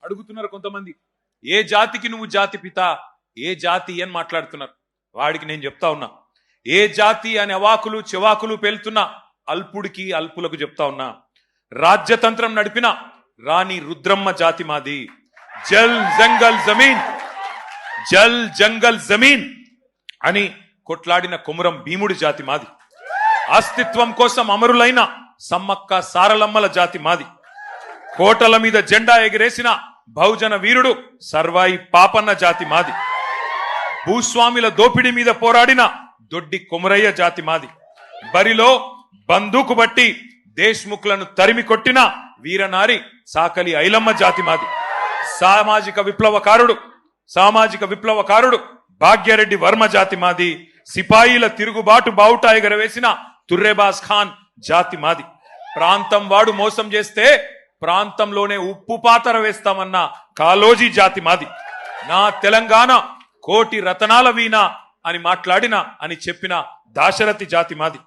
అడుగుతున్నారు కొంతమంది, ఏ జాతికి నువ్వు జాతి పిత, ఏ జాతి అని మాట్లాడుతున్నారు. వాడికి నేను చెప్తా ఉన్నా, ఏ జాతి అని అవాకులు చెవాకులు పేలుతున్నా అల్పుడికి అల్పులకు చెప్తా ఉన్నా, రాజ్యతంత్రం నడిపిన రాణి రుద్రమ్మ జాతి మాది. జల్ జంగల్ జమీన్, జల్ జంగల్ జమీన్ అని కొట్లాడిన కొమురం భీముడి జాతి మాది. అస్తిత్వం కోసం అమరులైన సమ్మక్క సారలమ్మల జాతి మాది. కోటల మీద జెండా ఎగిరేసిన బహుజన వీరుడు సర్వాయి పాపన్న జాతి మాది. భూస్వామిల దోపిడీ మీద పోరాడిన దొడ్డి కొమురయ్య జాతి మాది. బరిలో బందూకు బట్టి దేశ్ముఖులను తరిమి కొట్టిన వీరనారి సాకలి ఐలమ్మ జాతి మాది. సామాజిక విప్లవకారుడు భాగ్యరెడ్డి వర్మ జాతి మాది. సిపాయిల తిరుగుబాటు బావుట ఎగరవేసిన తుర్రేబాజ్ ఖాన్ జాతి మాది. ప్రాంతం వాడు మోసం చేస్తే ప్రాంతంలోనే ఉప్పు పాతర వేస్తామన్న కాలోజీ జాతి మాది. నా తెలంగాణ కోటి రతనాల వీణ అని చెప్పిన దాశరథి జాతి మాది.